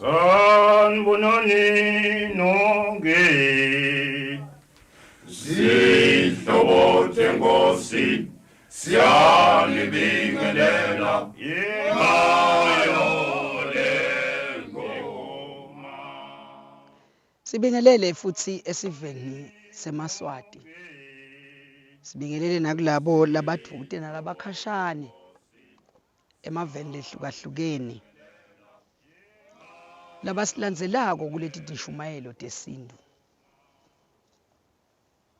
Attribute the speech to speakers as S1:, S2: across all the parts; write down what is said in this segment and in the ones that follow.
S1: Sanibonani nonke
S2: Sihlobo Nkosi siyanibingelela ngayo lengoma.
S3: Sibingelele futhi esiveni seMaswati. Sibingelele nakulabo labadude nalabakhashane emaveni lehlukahlukene. Labasilandzelako kuleti tishumayelo tesintu.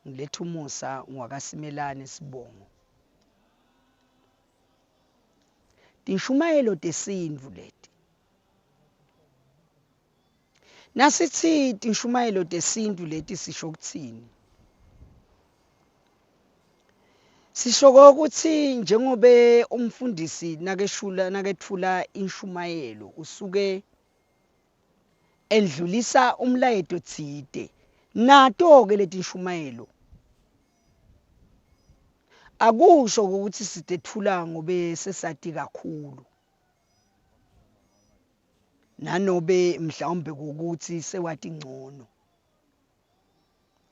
S3: Ngiletha umusa ngwakaSimelane Sibongo. Tishumayelo tesintu leti. Nasithi tishumayelo tesintu leti sisho kutsini? Sisho ukuthi njengobe umfundisi nakethula inshumayelo usuke endlulisa umlayeto tsite. Nato ke leti nshumayelo akusho ukuthi sitethula ngobe sesati kakhulu. Nanobe mhlawumbe ukuthi sewati ngcono.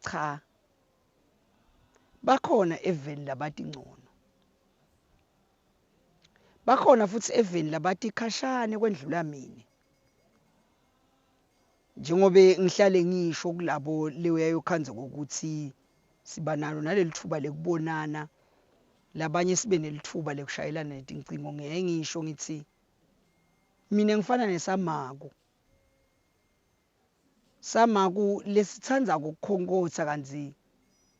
S3: Cha. Bakhona eveni labati ngcono. Bakhona futhi eveni labati khashane kwendlula mina. Njengobe ngihlale ngisho kulabo lewayokhanze ukuthi siba nalo naleli thuba lekubonana labanye sibe nelithuba lekushayelana netincingo ngeke ngisho ngithi mina ngifana nesamaku. Samaku lesithanda ukukhonkotha kanzi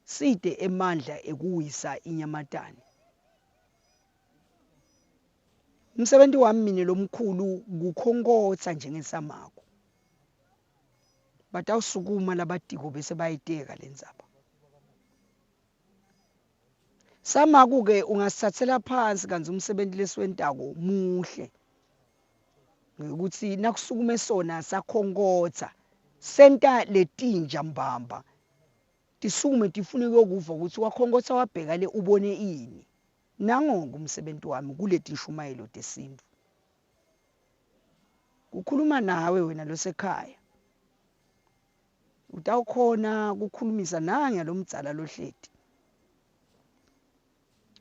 S3: side emandla ekuwisa inyamatane. Umsebenzi wami mina lomkhulu kukhonkotha njengesamaku. Batawusukuma labadiko bese bayiteka lenzaba. Samaku ke ungasithathela phansi kanzi umsebenzi lesiwentako muhle. Ukuthi nakusukume sona sakhonkotha senta letinja mbamba. Tisukume tifune ukuva ukuthi wakhonkotha wabheka le ubone ini. Nangonke umsebenzi wami kuleti nshumayelo tesintu. Kukhuluma nawe wena losekhaya. Utawukhona kukhulumisa nange lomdzala lohleti.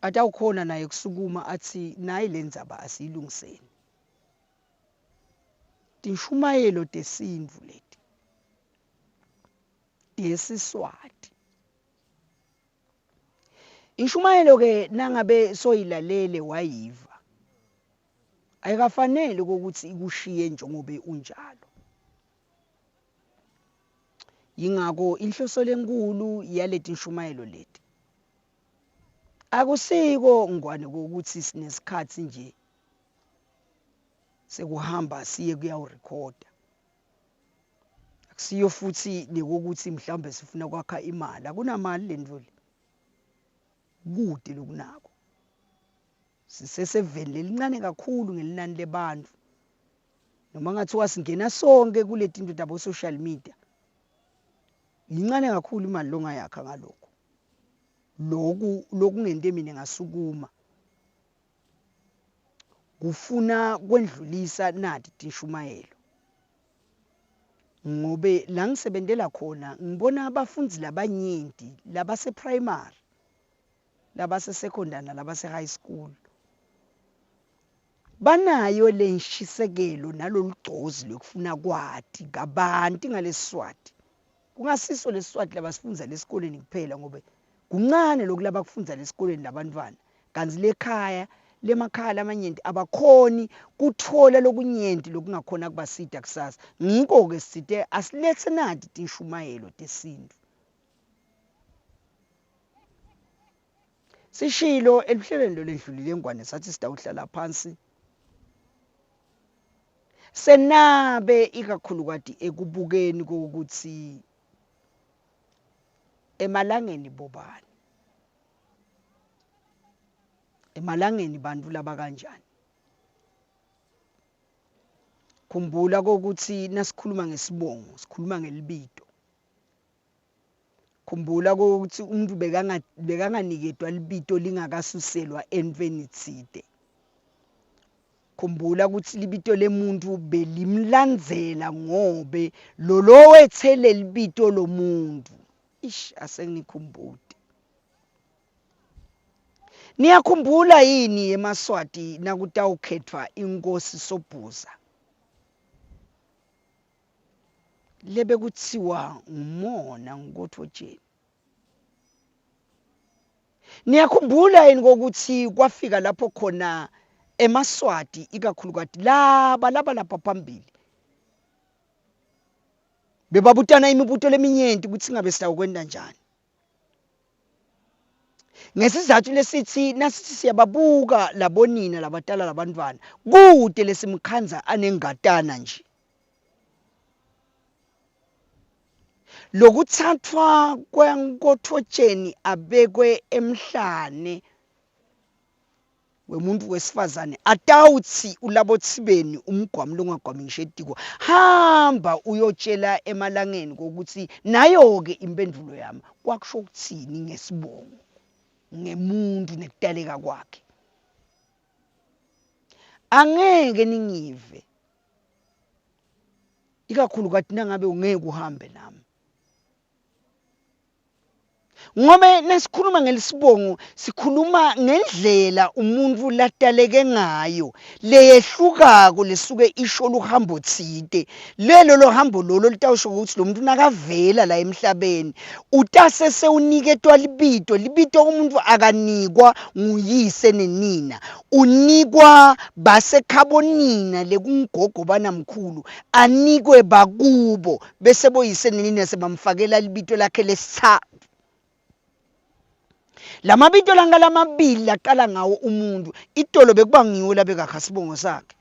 S3: Atawukhona naye kusukuma athi nayi lendzaba asiyilungiseni. Tinshumayelo tesintu leti. TesiSwati. Inshumayelo ke nangabe soyilalele wayiva. Ayikafanele ukuthi ikushiye njengobe unjalo. Yingako inhloso lenkulu yaleti nshumayelo leti. Akusiko ngwane ukuthi sinesikhathi nje sekuhamba siye kuyawurekhoda. Akusiyo futhi nekokuthi mhlawumbe sifuna kwakha imali. Akunamali lendvo le. Kude lokunako. Siseseveni lelincane kakhulu ngelinani lebantfu. Noma ngathiwa singena sonke kuleti zinto tabo social media. Lincane kakhulu imali longayakha ngalokho. Lokhu ngente mina ngasukuma. Kufuna kwendlulisa nati tinshumayelo. Ngobe la ngisebentela khona ngibona abafundzi labanyenti labase primary, labase secondary nalabase high school. Banayo lenshisekelo nalolugcozi lokufuna kwati kabanti ngalesiswati. Kungasiso lesiswati labasifundza lesikoleni kuphela ngobe kuncane lokulaba kufundza lesikoleni labantwana. Kanzi lekhaya lemakhaya lamanyenti abakhoni kuthola lokunyenti lokungakhona kubasita kusasa. Ngiko ke sithe asilethe nati tinshumayelo tesintu. Sishilo elihlelweni lo ledlulile ngwane sathi sitawuhlala phansi. Senabe ikakhulukati ekubukeni ukuthi emalangeni bobani. Emalangeni bantfu laba kanjani. Khumbula ukuthi nasikhuluma ngesibongo, sikhuluma ngelibito. Khumbula ukuthi umuntu bekanganiketwa libito lingakasuselwa entweni tsite. khumbula ukuthi libito lemuntu belimlandzela ngobe lo wethele libito lomuntu. Ish, asengikhumbude. Niyakhumbula yini eMaswati nakutawukhethwa inkosi Sobhuza? Lebe kuthiwa ngumona ngoThotsheni. Niyakhumbula yini ukuthi kwafika lapho khona eMaswati ikakhulukazi lapha phambili bebabutana imibuto leminyenti ukuthi ngabe sitawukwenda njani. Ngesizathu lesithi nasithi siyababuka labonina labatala labantwana kude lesimkhanza anengatana nje. Lokuthathwa kweNkothotsheni abekwe emhlane wemuntu wesifazane atawuthi ulabothibeni umgwami longagwami ngishedikwa hamba uyotshela emalangeni ukuthi nayo ke impendulo yami kwakusho ukuthini ngesibongo ngemuntu nekudaleka kwakhe. Angeke ningive ikakhulukazi nangabe ungeke uhambe nami. Ngobe nesikhuluma ngelisibongo sikhuluma ngendlela umuntu lataleke ngayo leyehlukako lesuke isho luhambo tsite. Lelo hambo lolo litawusho ukuthi lo muntu nakavela la emhlabeni utase sewuniketwa libito umuntu akanikwa nguyise nenina, unikwa basekhabonina lekungogo banamkhulu, anikwe bakubo bese boyise nenina sebamfakela libito lakhe lesithathu. Lamabito langalamabili laqala ngawo umuntu itolo bekuba ngiwo labekakha sibongo sakhe.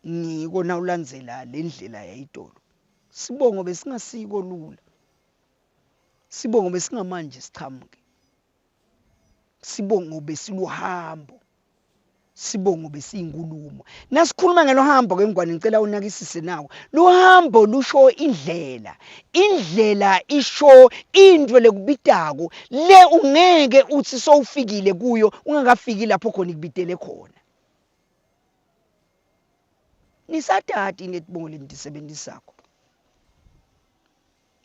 S3: Ngiko na ulandzela lendlela yayitolo. Sibongo besingasiko lula. Sibongo besingamanje sichamuke. Sibongo besiluhambo. Sibongo besiyinkulumo. Nasikhuluma ngelohambo ke ngwane ngicela unakisise nawo. Lohambo lusho indlela. Indlela isho into lekubitako le ungeke uthi sowufikile kuyo ungakafiki lapho khona ikubitele khona. Nisatati netibongo lentisebenzisako.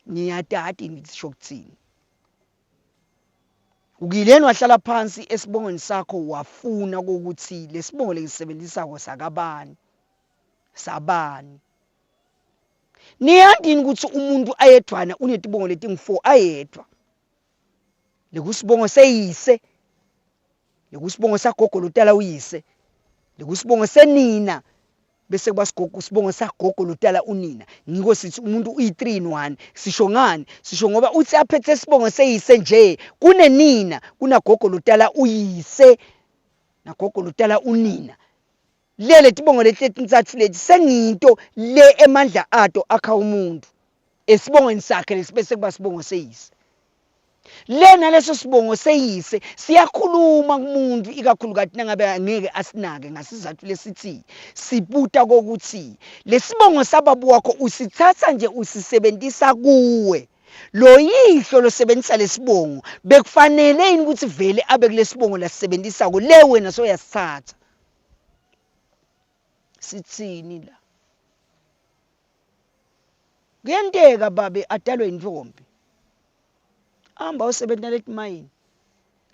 S3: Niyatati ngisho kuthini. Ukileni wahlala phansi esibongweni sakho wafuna ukuthi lesibongo lesisebenzisako sakabani sabani. Niyandini ukuthi umuntu ayedwana unetibongo leting4 ayedwa. Lekusibongo seyise, lekusibongo sagogo lotala uyise, lekusibongo senina bese kuba sibongo sagogo lotala unina. Ngiko sithi umuntu uyi3 in 1. Sisho ngani? Sisho ngoba uthi aphethe sibongo seyise nje kunenina kunagogo lotala uyise nagogo lotala unina. Lele tibongo letintathu leti senginto le emandla ato akha umuntu esibongweni sakhe lesibese kuba sibongo seyise. Lena leso sibongo seyise siyakhuluma kumuntu ikakhulukazi nangabe angeke asinake ngasizathu lesithi sibuta kokuthi lesibongo sababu wakho usithatha nje usisebenzisa kuwe. Lo yihlo losebenzisa lesibongo bekufanele yini ukuthi vele abe kulesibongo lasebenzisa ko le wena soyasithatha. Sithini la? Kuyenteka babe adalwe intombi. Amba usebenzela etimayini.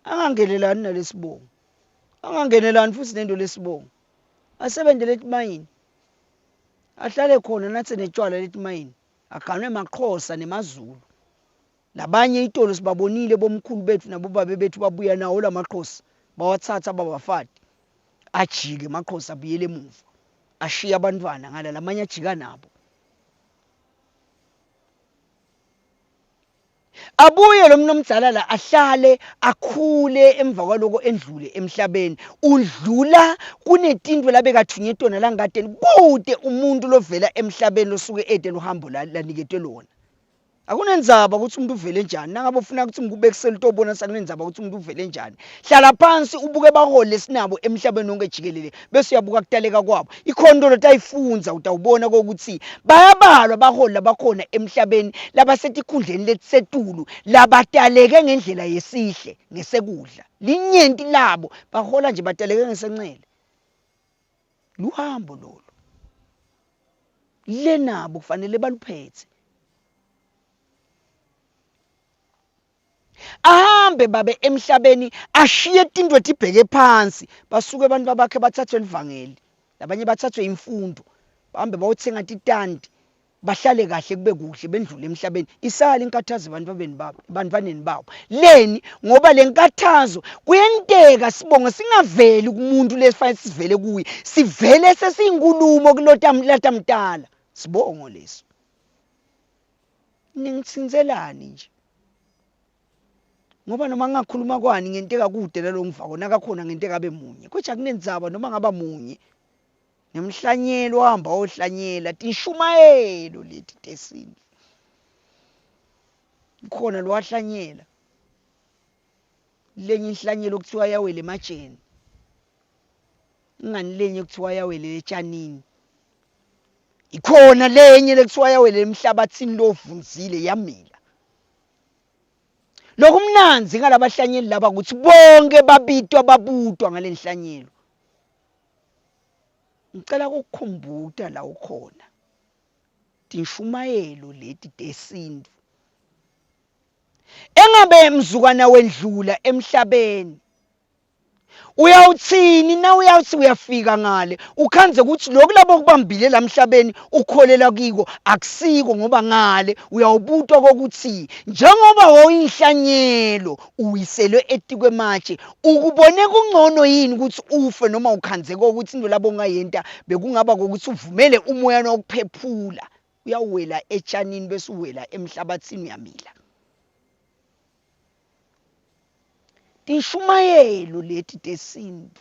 S3: Angangenelani nalesibongo. Angangenelani futhi nento lesibongo. Asebenzele etimayini. Ahlale khona nathi netshwala letimayini. Aganwe amaXhosa nemaZulu. Labanye itolo sibabonile bomkhulu bethu nabobabe bethu babuya nawo lamaXhosa. Bawathatha babafati. Ajike amaXhosa abuyele emuva. Ashiya abantwana ngala lamanye ajika nabo. Abuye lo mnomdzala la ahlale akhule emva kwaloko endlule emhlabeni. Udlula kunetinto labekathunyetona langadeni kude umuntu lovela emhlabeni losuke ede lohambo laniketwe lona. Akunenzaba ukuthi umuntu uvele njani. Nangabe ufuna ukuthi ngikubekisela utobona sakunenzaba ukuthi umuntu uvele njani. Hlala phansi ubuke baholi lesinabo emhlabeni wonke jikelele bese uyabuka kutaleka kwabo. Ikhondo lotayifunza utawubona ukuthi bayabalwa baholi labakhona emhlabeni labasetikhundleni letisetulu labataleke ngendlela yesihle ngesekudla. Linyenti labo bahola nje bataleke ngesencele. Luhambo lolo. Le nabo kufanele baluphethe. Ahambe babe emhlabeni ashiye tindwe tibheke phansi basuke abantu bakhe bathathwe livangeli labanye bathathwe imfundo bahambe bayothenga titandi bahlale kahle kube kuhle bendlule emhlabeni isali inkathazo bantwaneni babo leni ngoba lenkathazo kuyenteka sibonga singaveli kumuntu lesifanele sivele kuye sivele sesiyinkulumo kulota mdala sibongo leso ningitsinzelani nje ngoba noma ngakhuluma kwani ngenteka kude nalongivako nakakhona ngenteka abe munye kodwa kunenzaba noma ngaba munye nemhlanyelo ohamba ohlanyela tishumayelo leti tesini khona lo wahlanyela lenye inhlanyelo kuthiwa yawele emajeni ingani lenye kuthiwa yawele etshanini ikhona lenye lekuthiwa yawele emhlabathini lovunzile yamila lokumnanzi ngalabahlanyeli laba ukuthi bonke babutwa ngalenhlanyelo ngicela ukukhumbuta la ukhona tishumayelo leti tesintu engabe mzukwana wendlula emhlabeni uyawuthini na uyawuthi uyafika ngale ukhanze ukuthi lokhu labo kubambile lamhlabeni ukholela kiko akusiko ngoba ngale uyawubutwa kokuthi njengoba woyinhlanyelo uwiselwe etikwe matshe ukubone kungcono yini ukuthi ufe noma ukhanze kokuthi into labo ngayenta bekungaba kokuthi uvumele umoya nokuphephula uyawela etshanini bese uwela emhlabathini uyamila tishumayelo leti tesintu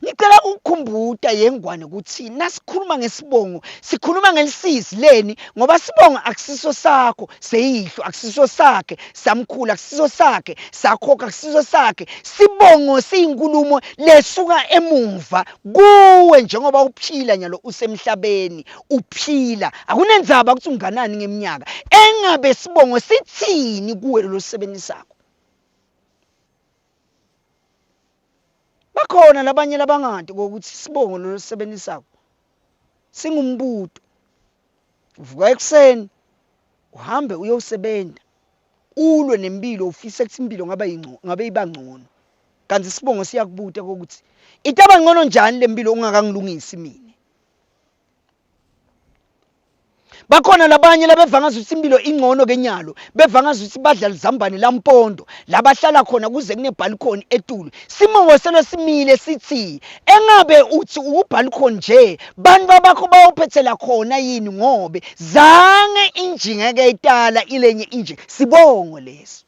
S3: ngicela ukukhumbuta yengwane ukuthi nasikhuluma ngesibongo sikhuluma ngelisisi leni ngoba sibongo akusiso sakho seyihlo akusiso sakhe samkhulu akusiso sakhe sakhokha akusiso sakhe sibongo siyinkulumo lesuka emuva kuwe njengoba uphila nyalo usemhlabeni uphila akunenzaba ukuthi unganani ngeminyaka engabe sibongo sithini kuwe lo sebenzisako bakhona labanye labangathi ukuthi sibongo lo sebenzisako singumbuto uvuka ekseni uhambe uyosebenza ulwe nempilo ufise ukuthi impilo ngabe ibangcono kanti sibongo siyakubuta ukuthi itaba ngcono njani lempilo ungakangilungisi mina bakhona labanye labevanga ukuthi impilo ingcono kenyalo bevanga ukuthi badla izambane lampondo labahlala khona kuze kune balcony etulo simongo selo simile sithi engabe uthi ubalcony nje bantu bakho bayophethela khona yini ngobe zange injinga ke itala ilenye injinga sibongo leso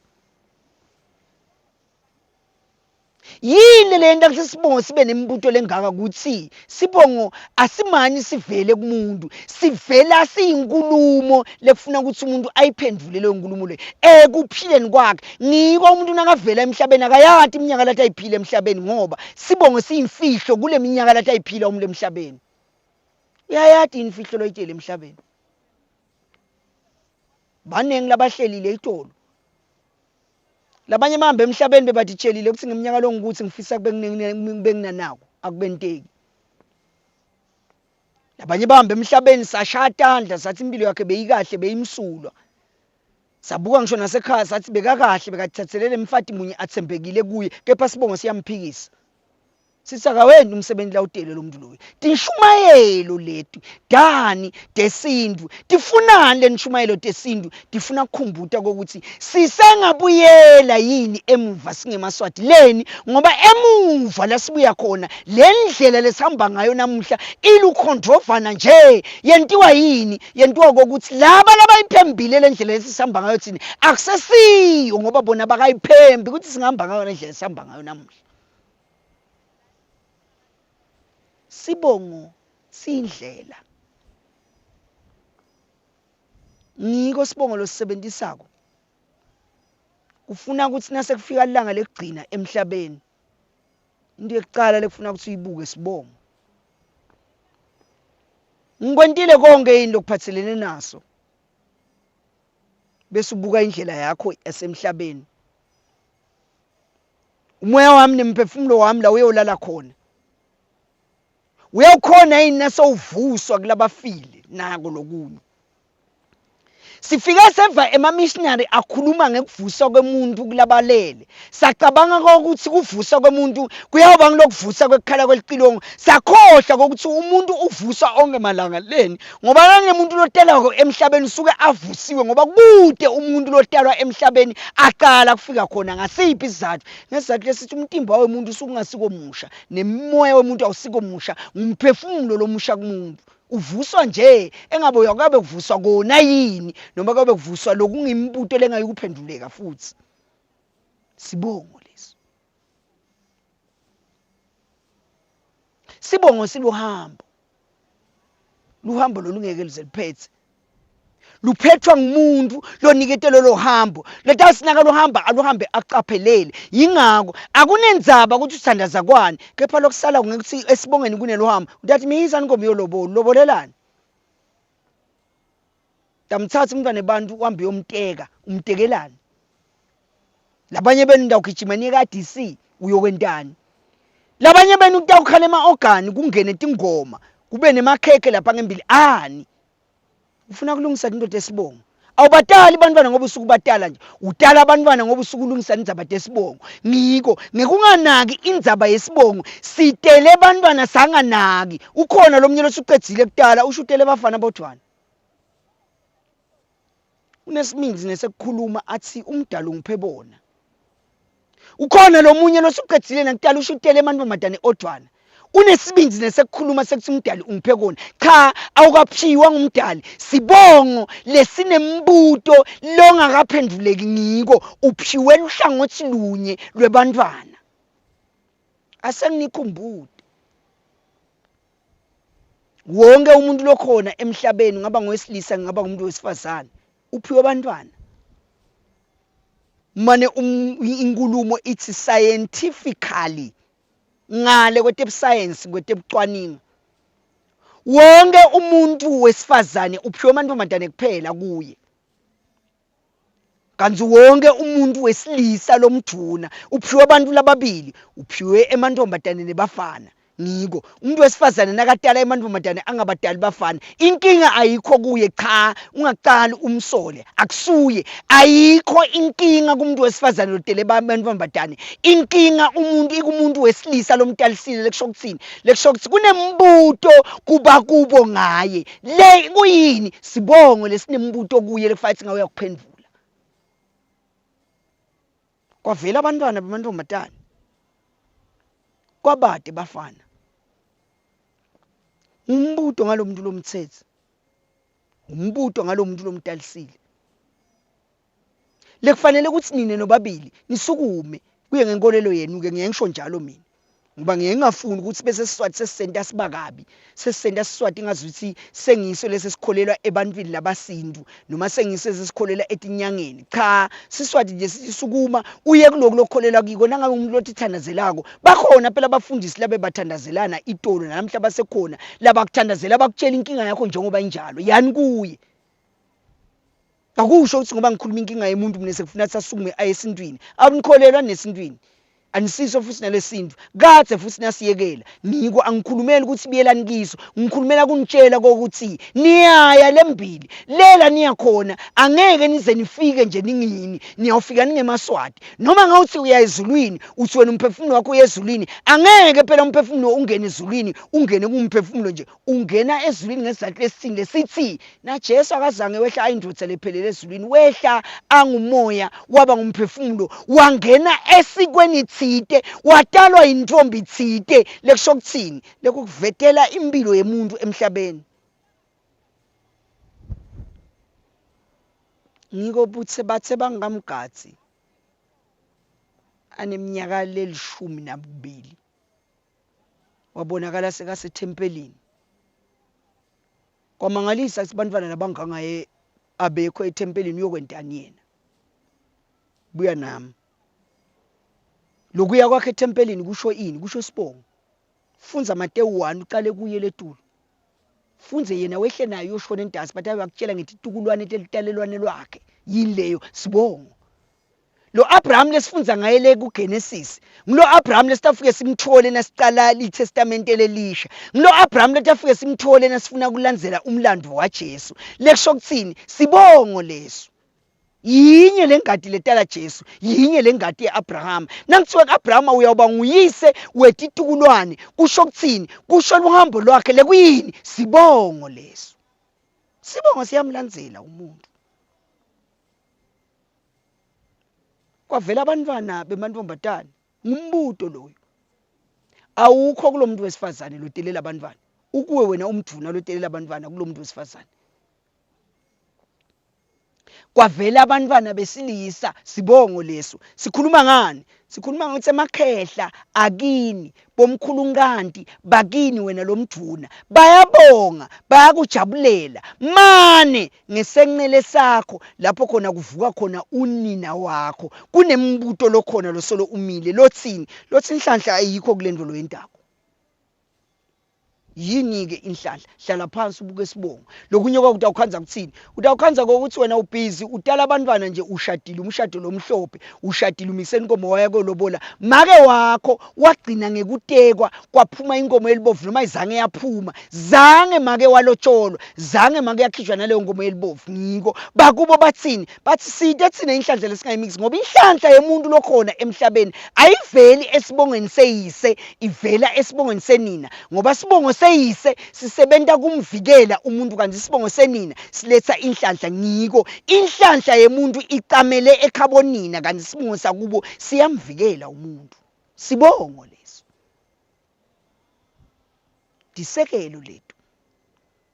S3: yini lento ukuthi sibongo sibe nembuto lengaka ukuthi sibongo asimani sivele kumuntu sivela siyinkulumo lefuna ukuthi umuntu ayiphendule leyo nkulumo le ekuphileni kwakhe ngiko umuntu nakavela emhlabeni akayati iminyaka lathi ayiphile emhlabeni ngoba sibongo siyimfihlo kule minyaka lathi ayiphila umuntu emhlabeni uyayati imfihlo loyitshela emhlabeni banengi labahlelile itolo labanye mahambe emhlabeni bebathitshelile ukuthi ngeminyaka lo ngikuthi ngifisa kube nginanako akubenteki labanye bahambe emhlabeni sashatandla sathi impilo yakhe beyikahle beyimsulwa sabuka ngisho nasekhaya sathi bekakahle bekathathelele mfati munye athembekile kuye kepha sibongo siyamphikisa sisakaweni umsebenzi la utele lo muntu loyo tishumayelo letu dani tesintu tifunani lenishumayelo tesintu tifuna ukukhumbuta ukuthi sisengabuyela yini emuva singemaswati leni ngoba emuva lasibuya khona lendlela lesihamba ngayo namuhla ilukhondrovana nje yentiwa yini yentiwa ukuthi laba labayiphembile lendlela lesihamba ngayo thina akusesiyo ngoba bona bakayiphembi ukuthi singahamba ngayo lendlela lesihamba ngayo namuhla sibongo sindlela ngiko sibongo losebenzisako ufuna ukuthi nase kufika ilanga lekugcina emhlabeni into yokuqala lekufuna ukuthi uyibuke sibongo ngikwentile konke yini lokuphathelene naso bese ubuka indlela yakho yasemhlabeni umoya wami nemphefumulo wami la uyolala khona uyawukhona yini nasowuvuswa kulabafile nako lokunye sifika seva emamissionary akhuluma ngekuvuswa kwemuntu kulabalele sacabanga ukuthi kuvuswa kwemuntu kuyawuba ngilokuvuswa kwekhala kwelicilongo sakhohlwa ukuthi umuntu uvuswa onke malanga leni ngoba nanemuntu lotelako emhlabeni usuke avusiwe ngoba kude umuntu lotelwa emhlabeni aqala kufika khona ngasiphi isizathu ngesizathu lesithi umtimba wemuntu usuke ungasikomusha nemoya wemuntu awusikomusha ngumphefumulo lomusha kumuntu uvuswa nje engabe uyakabe kuvuswa kona yini noma kabe kuvuswa lokungimbuto lengayikuphenduleka futhi sibongo leso sibongo siluhambo luhambo lolungeke lize liphethe luphethwa ngumuntu loniketelo lohambo letasinaka lohamba aluhambe aqaphelele yingako akunenzaba ukuthi uthandaza kwani kepha lokusala ngekuthi esibongeni kunelohambo utathi miyizani inkomo yolobolo lobolelani tamthatha umntwana nebantu uhambe yomteka umtekelani labanye benu ndawugijima niye ka-DC uyokwentani labanye benu utawukhala ema-ogani kungene tingoma kube nemakhekhe lapha ngembili ani ufuna kulungisa into tesibongo awubatali bantwana ngoba usuku batala nje utala abantwana ngoba usuku ulungisa indzaba tesibongo ngiko ngekunganaki indzaba yesibongo sitele bantwana sanganaki ukhona lomnyelo osuqedzile kutala ushutele bafana bodwana unesimizi nesekukhuluma athi umdala ungiphe bona ukhona lomunye losuqedzile nakutala ushutele emantombazane odwana unesibindi nesekukhuluma sekuthi umdali ungiphe kona cha awukaphiwa ngumdali sibongo lesinembuto longakaphenduleki ngiko uphiwe luhlangothi lunye lwebantwana asenginikhumbule wonke umuntu lokhona emhlabeni ngaba ngowesilisa ngaba ngumuntu wesifazane uphiwe abantwana mane inkulumo ithi scientifically ngale kwetebusayensi kwetebucwaningo wonke umuntu wesifazane uphiwe amantombazane kuphela kuye kanti wonke umuntu wesilisa lomduna uphiwe abantu lababili uphiwe emantombazane nebafana ngiko umuntu wesifazane nakatala emantombazane angabadali bafana inkinga ayikho kuye cha ungaqali umsole akusuye ayikho inkinga kumuntu wesifazane lotele emantombazane inkinga ikumuntu wesilisa lomtalisile lekusho ukuthini lekusho ukuthi kunembuto kuba kubo ngaye le kuyini sibongo lesinembuto kuye lekufanele ngawe yakuphendula kwavela abantwana bamantombazane kwabade bafana umbuto ngalomuntu lomthetho umbuto ngalomuntu lomtalisile lekufanele ukuthi nine nobabili nisukume kuye ngenkolelo yenu ke ngisho njalo mina ngoba ngiyengafuni ukuthi bese siswathi sesisenta sibakabi sesisenta siswathi ngazuthi sengiso lesesikholelwa ebantwini labasintu noma sengiso sesikholelwa etinyangeni cha siswathi nje sisukuma uye kuloko lokholelwa kiko nangabe umuntu lotithandazelako bakhona phela abafundisi labe bathandazelana itolo namhla basekhona labakuthandazela bakutshela inkinga yakho njengoba injalo yani kuye akusho ukuthi ngoba ngikhuluma inkinga yemuntu mina sekufuna sasukume ayesintwini akunikholelwa nesintwini anisiso futhi nalesintu kade futhi nasiyekela ngiko angikhulumeli ukuthi biyelani kiso ngikhulumela kunitshela ukuthi niyaya lembili lela niyakhona angeke nize nifike nje ningini niyawufika ningemaswati noma ngawuthi uya ezulwini uthi wena umphefumulo wakho uyezulwini angeke phela umphefumulo ungene ezulwini ungene kumphefumulo nje ungena ezulwini ngesizathu lesithini lesithi na Jesu akazange wehla ayindoda lephelele ezulwini wehla angumoya waba ngumphefumulo wangena esikweni thite watalwa intombi thite lekusho ukuthini lekukuvetela impilo yemuntu emhlabeni ngiko buthe bathe bangamgatsi aneminyaka le12 wabonakala sekasethempelini kwamangalisa sibantwana labangangaye abekho ethempelini uyokwentani yena? Buya nami. Lokuya kwakhe ethempelini kusho ini? Kusho Sibongo. Funza Mateyu 1 uqale kuye letulo. Funze yena wehle naye uyoshona entasi bathi bakutshela ngithi itukulwane elitalelwane lwakhe yini leyo? Sibongo. Lo Abraham lesifunza ngaye le kuGenesis, ngilo Abraham lesitafike simthole nasicala iTestament lelisha. Ngilo Abraham letafike simthole nasifuna kulandzela umlando waJesu. Lekusho kuthini? Sibongo leso. Yinye lengadi letala Jesu, yinye lengadi yeAbraham. Nangithiwa kuAbraham uyawuba nguyise wetitukulwane, kusho kuthini? Kusho uhambo lwakhe lekuyini? Sibongo leso. Sibongo siyamlandzela umuntu. Kwavela abantwana bemantombazane, ngumbuto loyo. Awukho kulomuntu wesifazane lotelela abantwana. Ukuwe wena umduna lotelela abantwana kulomuntu wesifazane. Kwavela abantwana besilisa, sibongo leso. Sikhuluma ngani? Sikhuluma ngokuthi emakhehla akini bomkhulunkanti bakini wena lomduna bayabonga, bayakujabulela. Mane ngesenqele sakho lapho khona kuvuka khona unina wakho. Kunembuto lokhona losolo umile lothini? Lothi inhlanhla ayikho kulendo lo yendako. Yini-ke inhlanhla? Hlala phansi ubuke Sibongo. Lokunye kwakuthi awukhanza kuthini? Utawukhanza kokuthi wena ubhizi utala abantwana nje ushadile umshado lomhlophe, ushadile umiseni inkomo waya kolobola. Make wakho wagcina ngekutekwa kwaphuma inkomo elibovu noma izange yaphuma. Zange make walotsholwa, zange make yakhishwa naleyo nkomo elibovu. Ngiko bakubo bathini? Bathi side thina inhlanhla lesingayimikisi ngoba inhlanhla yemuntu lokhona emhlabeni ayiveli esibongweni seyise, ivela esibongweni senina. Ngoba Sibongo seyise sisebenta kumvikela umuntu kanti Sibongo senina siletha inhlanhla. Ngiko inhlanhla yemuntu icamele ekhabonina kanti Sibongo sakubo siyamvikela umuntu. Sibongo leso. Disekelo lethu.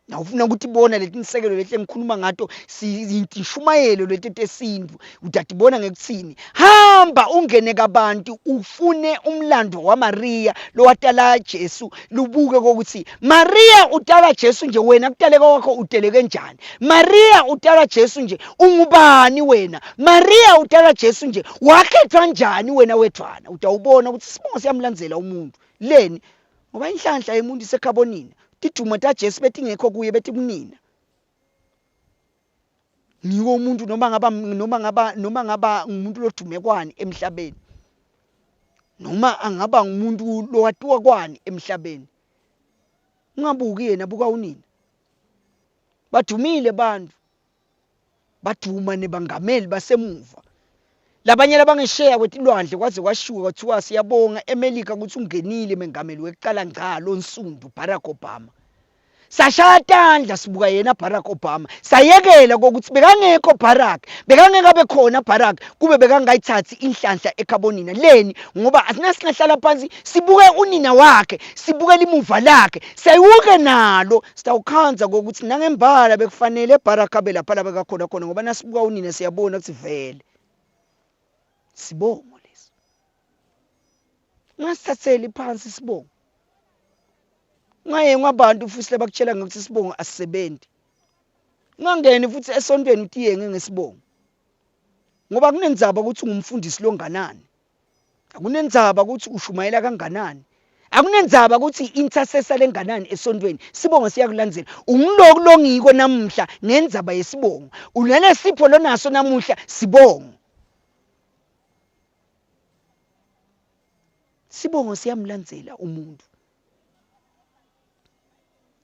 S3: Na ufuna ukuthi bona leti insekelo leti engikhuluma ngato sintishumayelo leti tesintu utatibona ngekuthini? Hamba ungene kabantu ufune umlando waMaria lo watala Jesu, lubuke kokuthi Maria utala Jesu nje wena kutaleka kwakho uteleke njani? Maria utala Jesu nje ungubani wena? Maria utala Jesu nje wakhethwa njani wena wethwana? Utawubona ukuthi Sibongo siyamlandzela umuntu leni ngoba inhlanhla yemuntu isekhabonini. Tiduma ta Jesu bethi ngekho kuye bethi kunina. Ngiko umuntu noma ngaba umuntu lodume kwani emhlabeni. Noma angaba ngumuntu lo watiwa kwani emhlabeni. Ungabuki yena buka unina. Badumile bantu. Baduma nebangameli basemuva. Labanye labangesheya kwetilwandle kwaze kwashuka kwathiwa siyabonga eMelika ukuthi ungenile mengameli wekuqala ngalo nsundu Barack Obama. Sashaya tandla sibuka yena Barack Obama. Sayekela kokuthi bekangekho Barack, bekangeke abe khona Barack, kube bekangayithathi inhlanhla ekhabonina leni ngoba asinasingahlala phansi sibuke unina wakhe, sibuke limuva lakhe, sayuke nalo sitawukhanza kokuthi nangembala bekufanele Barack abe lapha bekakhona khona ngoba nasibuka unina siyabona ukuthi vele Sibongo leso. Ngasithatheli phansi Sibongo. Ngaye ngabantu futhi labakutshela ngokuthi Sibongo asisebenzi. Ngangeni futhi esontweni utiyenge ngeSibongo. Ngoba kunenzaba ukuthi ungumfundisi longanani. Akunenzaba ukuthi ushumayela kanganani. Akunenzaba ukuthi intercessor lenganani esontweni. Sibongo siyakulandzela. Ungiloko longiko namuhla ngenzaba yeSibongo. Ulele sipho lonaso namuhla Sibongo. Sibongo siyamlandzela umuntu.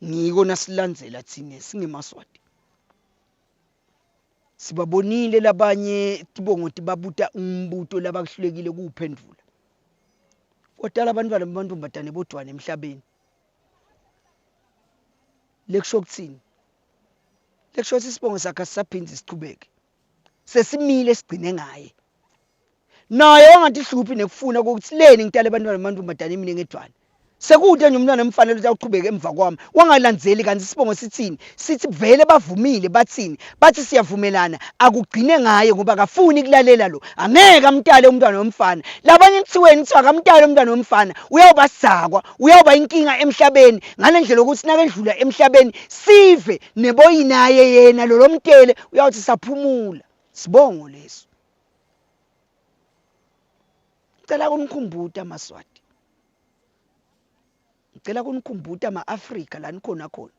S3: Ngiko nasilandzela thine singemaswati. Sibabonile labanye tibongo tibabuta umbuto labakuhlulekile kuwuphendvula. Kodwa abantwana bamantombazane bodwana emhlabeni. Lekusho kuthini? Lekusho ukuthi Sibongo sakhe sisaphindze sichubeke. Sesimile sigcine ngaye. Naye ongathi hluphi nekufuna ukuthi leni ngitale abantwana bamantombazane mina ngedwana. Sekude nje umntwana wemfanele uyaqhubeka emva kwami. Wangalandzeli kanti isibongo sithini? Sithi vele bavumile bathini? Bathi siyavumelana akugcine ngaye ngoba akafuni kulalela lo. Angeke amtale umntwana womfana. Labanye kuthiweni kuthiwa akamtale umntwana womfana. Uyawuba sakwa, uyawuba inkinga emhlabeni. Ngale ndlela ukuthi nakendlula emhlabeni sive neboyinaye yena lo lomtele uyawuthi saphumula. Sibongo leso. Ngicela ukunikhumbuta amaswati. Ngicela ukunikhumbuta ama-Afrika la nikhona khona.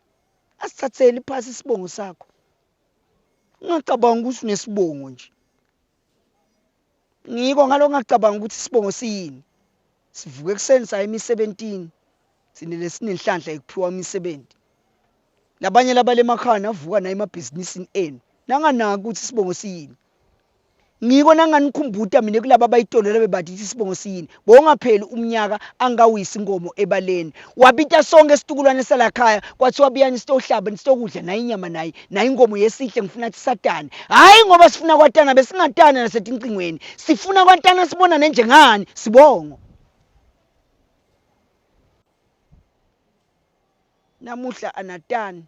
S3: Asithathele phasi isibongo sakho. Ungacabanga ukuthi unesibongo nje. Ngiko ngalokho ngacabanga ukuthi isibongo siyini. Sivuke ekuseni saya emi-17. Sinenhlanhla ekuphiwa imisebenzi. Labanye labale emakhaya navuka na emabhizinisini enu. Nanganaki ukuthi isibongo siyini. Ngiko nanganikhumbuta mina kulabo abayitolele bebathi isibongo siyini. Bongapheli umnyaka angawisi inkomo ebaleni. Wabita sonke isitukulwane salakhaya kwathi wabiyani sitohlaba nisitokudla nayi inyama nayi inkomo yesihle ngifunathi satani. Hayi ngoba sifuna kwatana besingatana nasetincingweni. Sifuna kwatana sibona nenjengani sibongo. Namuhla anatani.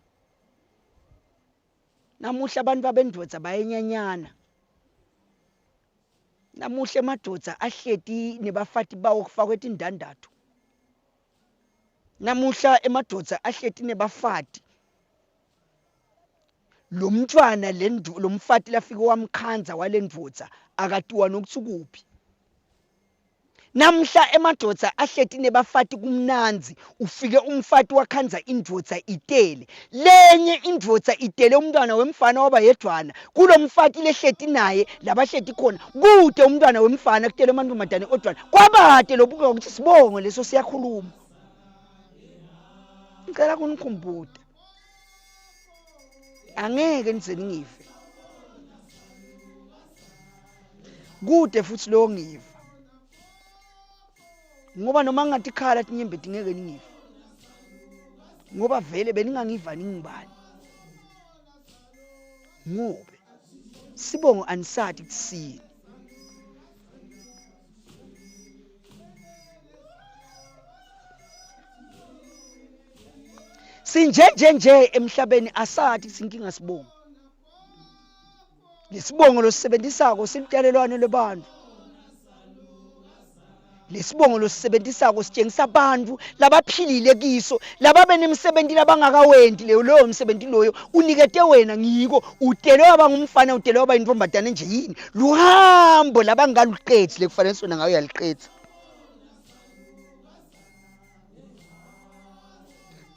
S3: Namuhla abantu babendvodza bayenyanyana. Namuhla emadvodza ahleti nebafati bawo kufakwe etindandatho. Namuhla emadvodza ahleti nebafati. Lo mntwana lo mfati lafike wamkhanza walendvodza akatiwa nokuthi kuphi. Namhla emadvodza ahleti nebafati kumnanzi ufike umfati wakhanza indvodza itele. Lenye indvodza itele umntwana wemfana waba yedwana. Kulo mfati lehleti naye labahleti khona. Kude umntwana wemfana kutele amantombazane odwana. Kwabade lobuka ukuthi sibongo leso siyakhuluma. Ngicela kunikhumbuta. Angeke nize ningive. Kude futhi lo ngiva. Ngoba noma ngathi khala tinyembeti ngeke ningive. Ngoba vele beningangiva ningibani. Ngobe sibongo anisathi kusini. Sinjenje emhlabeni asathi sinkinga sibongo. Lesibongo losebenzisako silitelelwane lebantu. Lesibongo losebenzisako sitshengisa abantu labaphilile kiso, lababenemisebenzi labangakawendi leyo msebenzi loyo unikete wena ngiko utelwe waba ngumfana utelwe waba intombazane nje yini luhambo labangaluqethi lekufanele sona ngayo yaliqetha.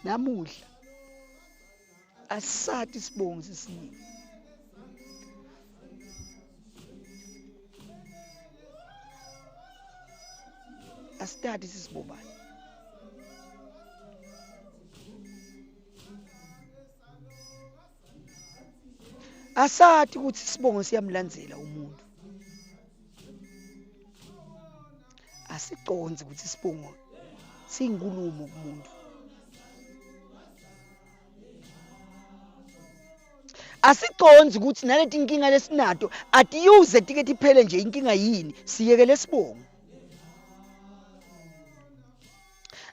S3: Namuhla asathi isibongo sisini. Asithathe sisibobani. Asathi ukuthi isibongo siyamlandzela umuntu. Asiconze ukuthi isibongo siyinkulumo kumuntu. Asiconze ukuthi naleti inkinga lesinato atiyuze tike tiphele nje inkinga yini siyekele isibongo.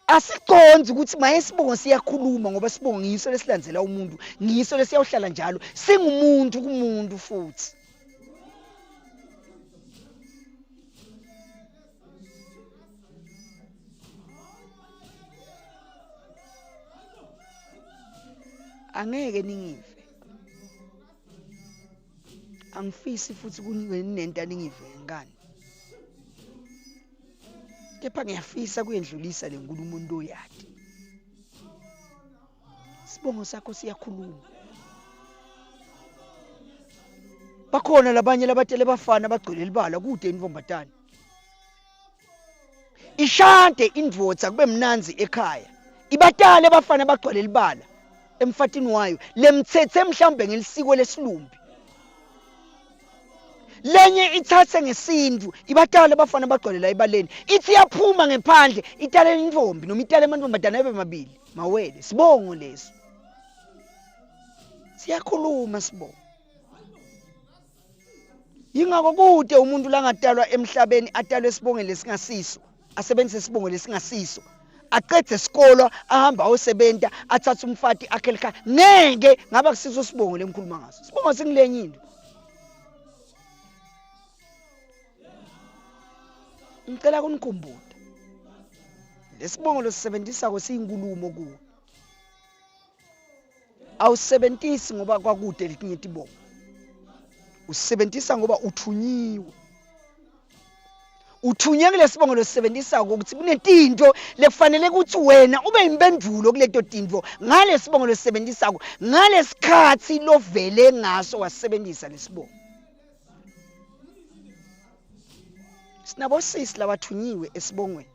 S3: Asiconze ukuthi maye isibongo siyakhuluma ngoba isibongo ngiso lesilandzela umuntu, ngiso lesiyawuhlala njalo, singumuntu kumuntu futhi. Angeke ningive. Angifisi futhi kunento ningive ngani. Kepha ngiyafisa kuyendlulisa lenkulumo into yakhe. Sibongo sakho siyakhuluma. Bakhona labanye labatele bafana bagcwele libala kude intombatane. Ishade indvodza kube mnanzi ekhaya. Ibatale bafana bagcwele libala emfatini wayo lemthethe mhlambe ngelisiko lesilumbi. Lenye ithathe ngesintu ibatale bafana bagcwalela ibaleni ithi yaphuma ngephandle itale intombi noma itale amantombazane abe mabili mawele sibongo leso siyakhuluma sibongo. Yingakho kude umuntu langatalwa emhlabeni atalwe isibongo lesingasiso asebenzise isibongo lesingasiso aqede isikolo ahamba ayosebenta athathe umfati akhe ekhaya ngeke ngaba kusiso sibongo lemkhuluma ngaso sibongo singilenye into ngicela kunikhumbuta lesibongo losebenzisako siyinkulumo kuwe awusebenzisi ngoba kwakude letinye tibongo usebenzisa ngoba uthunyiwe uthunywe kulesibongo losebenzisako ukuthi kunetinto lekufanele ukuthi wena ube impendulo kuleto tinto ngalesibongo losebenzisako ngalesikhathi lovele ngaso wasebenzisa lesibongo sinabosisi labathunyiwe esibongweni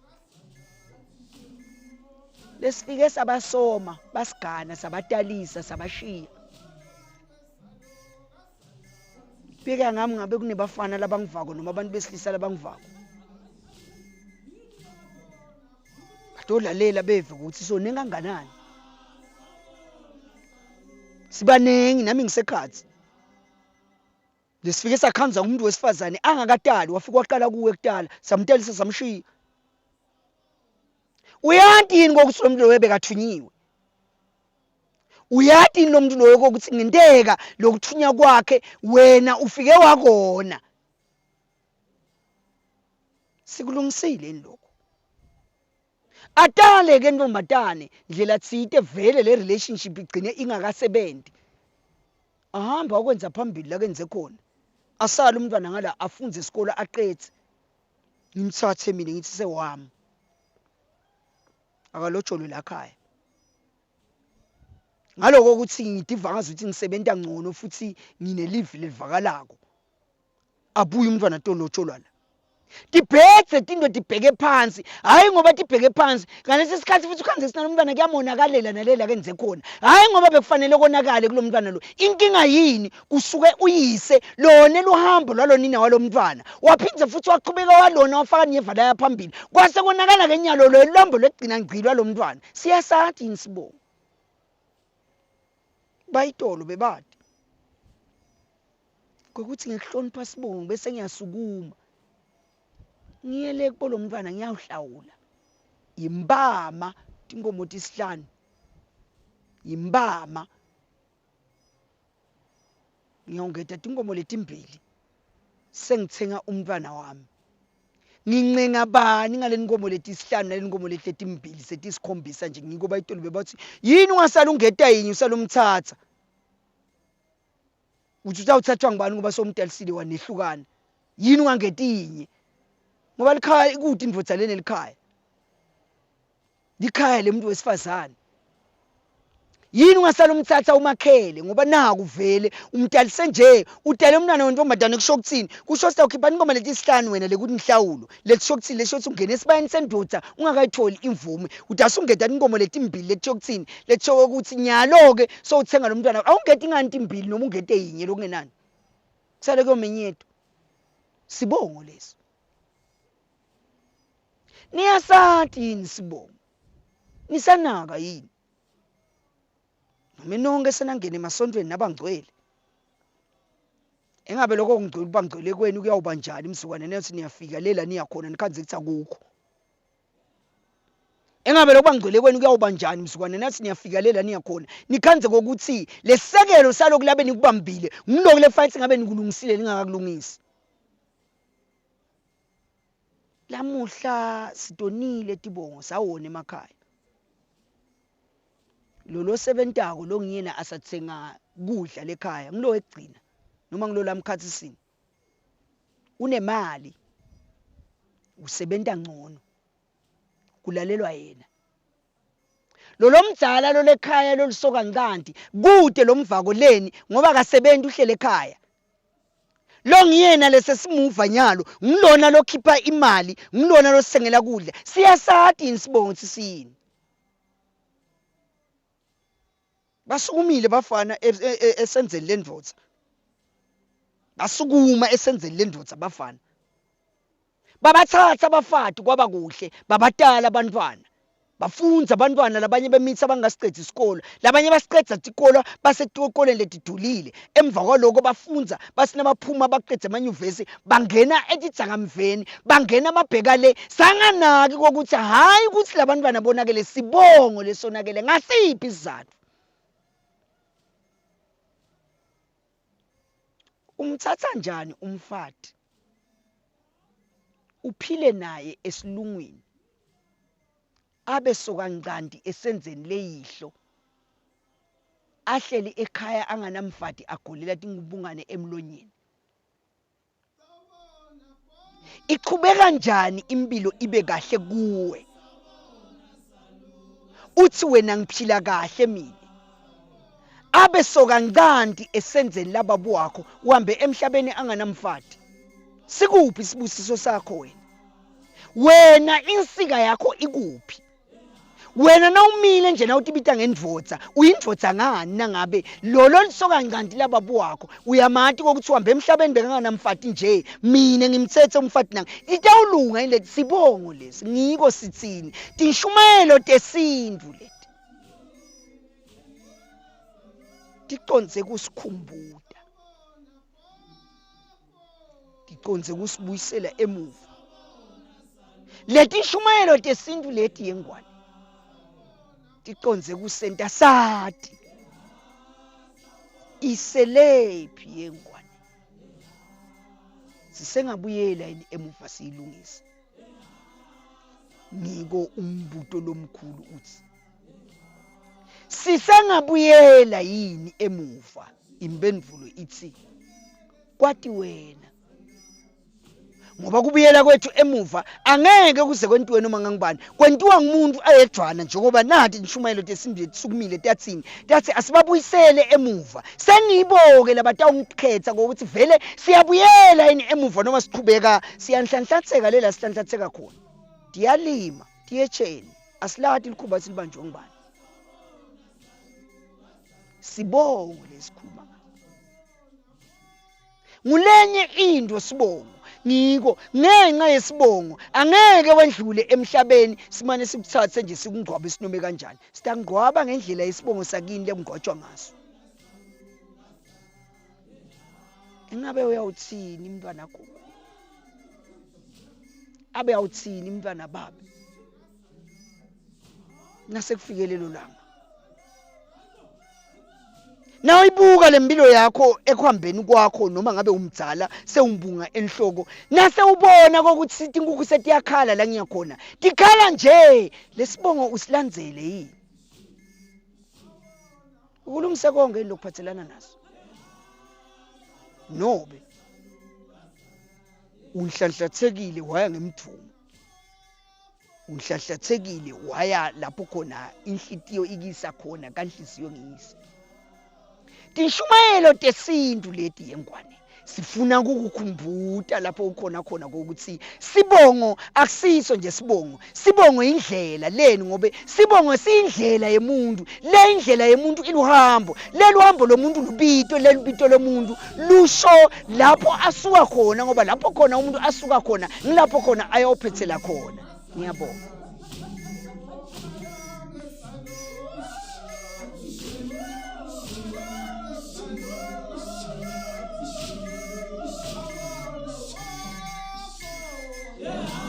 S3: lesifike sabasoma basigana sabatalisa sabashiya bika ngami ngabe kunebafana labangivako noma abantu besilisa labangivako batolalela beve ukuthi sone kanganani sibanengi nami ngisekhathi lesifike sakhanza umuntu wesifazane angakatali wafika waqala kuwe kudala samtelisa samshiya uyathi yini ngokuthi lo muntu loyo bekathunyiwe uyathi yini lo muntu loyo ukuthi ngenteka lokuthunya kwakhe wena ufike wakona sikulungisile lokho atale ke ntombatane ndlela tsite vele le relationship igcine ingakasebenzi ahamba ukwenza phambili la kenze khona asala umntwana ngala afunze isikole aqethe ngimthathe mina ngithi sewami akalojolo la khaya ngaloko ukuthi ngidivanga ukuthi ngisebenta ngcono futhi ngine live livakalako abuye umntwana tolojolwa la tibheke tinto tibheke phansi hayi ngoba tibheke phansi ngalesi sikhathi futhi ukhanze sina umntwana kuyamonakalela nalela kenze khona hayi ngoba bekufanele konakale kulo mntwana lo inkinga yini kusuke uyise lona luhambo lwalonina walomntwana waphindze futhi waqhubeka walona wafaka nyeva la yaphambili kwase konakala kenyalo lo lombo legcina ngcilwa lo mntwana siyasathi insibongo bayitolo bebadi kokuthi ngihlonipha sibongo bese ngiyasukuma ngiyele kulo mntwana ngiyawuhlawula imbama tinkomo tisihlanu imbama ngiyongeta tinkomo letimbili sengithenga umntwana wami ngincenga bani ngale nkomo letisihlanu nale nkomo letimbili setisikhombisa nje ngiko bayitolo bebathi yini ungasala ungeta yini usalomthatha uthi uthathathwa ngibani ngoba somdalisile wanehlukana yini ungangeti yinye ngoba likhaya ikude indvodza lene likhaya lemuntu wesifazane yini ungasala umthatha umakhele ngoba naku vele umdalise nje udale umntwana wentombazane kusho kuthini kusho sithi ukhipha inkomo letisihlanu wena lekuthi ngihlawulo lesho kuthini lesho ukuthi ungena esibayeni sendoda ungakayitholi imvume udase ungeda inkomo letimbili lesho kuthini lesho ukuthi nyalo ke so uthenga lo mntwana awungeti inganti imbili noma ungete yinye lokungenani kusale kuyomenyeto sibongo leso niyasathi yini sibongo nisanaka yini noma nonke senangena emasontweni nabangcwele engabe lokho ngicela ubangcwele kwenu kuyawuba njani imsukwane nethi niyafika lela niyakhona nikhanze kuthi akukho engabe lokho bangcwele kwenu kuyawuba njani imsukwane nethi niyafika lela niyakhona nikhanze kokuthi lesekelo saloko labe nikubambile ngiloko le fight ngabe nikulungisile ningakakulungisi lamuhla sitonile tibongo sawona emakhaya lo sebentako lo ngiyena asathenga kudla lekhaya ngilo egcina noma ngilo lamkhathisini unemali usebenta ngcono kulalelwa yena lo mdzala lo lekhaya lo lisoka nkanti kude lo mvako leni ngoba akasebenzi uhlele ekhaya lo ngiyena lesesimuva nyalo ngilona lokhipha imali ngilona losengela kudla siyasathi insibongo sisini basukumile bafana esenzeni lendvodza basukuma esenzeni lendvodza bafana babathatha abafati kwaba kuhle babatala abantwana bafunza abantwana labanye bemithi abangasiqedi isikolo, labanye basiqeda isikolo basetikoleni letidulile. Emva kwaloko bafunza basinabaphuma baqede amanyuvesi bangena etidzakamveni, bangena babheka le. Sanganaki kokuthi hayi ukuthi labantwana bonakele, sibongo lesonakele ngasiphi isizathu. Umthatha njani umfati uphile naye esilungwini abe sokancanti esenzeni leyihlo, ahleli ekhaya anganamfati agolela tingubungane emlonyeni? Iqhubeka njani impilo ibe kahle kuwe uthi wena ngiphila kahle mina, abe sokancanti esenzeni lababo wakho, uhambe emhlabeni anganamfati? Sikuphi isibusiso sakho wena? Wena insika yakho ikuphi? Wena nawumile nje nawutibita ngendvodza, uyindvodza ngani nangabe lolo lisokancanti lababo wakho uyamati kokuthi uhambe emhlabeni bekanganamfati nje, mina ngimthethe umfati nanga? Itawulunga ileti sibongo lesi, ngiko sitsini, tinshumelo tesintfu leti ticonze kusikhumbuta, ticonze kusibuyisela emuva. Letinshumelo tesintfu leti yengwane ticonze kusenta sati iselephi yengwane. Sisengabuyela yini emuva siyilungise? Ngiko umbuto lomkhulu uthi sisengabuyela yini emuva? Impendulo ithi kwati wena. Ngoba kubuyela kwethu emuva angeke kuze kwentiwe noma ngangibani, kwentiwa ngumuntu ayedwana njengoba nathi inshumayelo tesindwe tisukumile tatsini tathi asibabuyisele emuva. Seniboke labatawungikhetha ngokuthi vele siyabuyela yini emuva noma siqhubeka siyanhlanhlatheka lela sihlanhlatheka khona. Diyalima diyetsheni asilati likhuba silibanjwe ngibani. Sibongo lesikhuluma ngulenye into sibongo. Ngiko ngenxa yesibongo angeke wendlule emhlabeni simane sikuthathe nje sikungcwabe sinome kanjani. Sitangcwaba ngendlela yesibongo sakini lekungcwatshwa ngaso. Engabe uyawuthini mntwana wakho? Abe awuthini mntwana baba? Nase kufikelelo langa na ibuka lempilo yakho ekuhambeni kwakho, noma ngabe umdzala sewumbunga enhloko, nase ubona kokuthi inkukhu setiyakhala la ngiyakhona, tikhala nje, lesibongo usilandzele yini? Ukulungise konke lokuphathelana naso, nobe unhlanhlathekile waya ngemthumo, unhlanhlathekile waya lapho khona inhlitiyo ikisa khona kanhliziyo ngiyisi. Tinshumayelo tesintfu leti yengwane sifuna kukukhumbuta lapho ukhona khona kokuthi sibongo akusiso nje sibongo. Sibongo indlela leni, ngobe sibongo siyindlela yemuntu. Le indlela yemuntu iluhambo, leluhambo lomuntu lubito, lelubito lomuntu lusho lapho asuka khona, ngoba lapho khona umuntu asuka khona ngilapho khona ayophethela khona. Ngiyabonga.
S4: Yeah.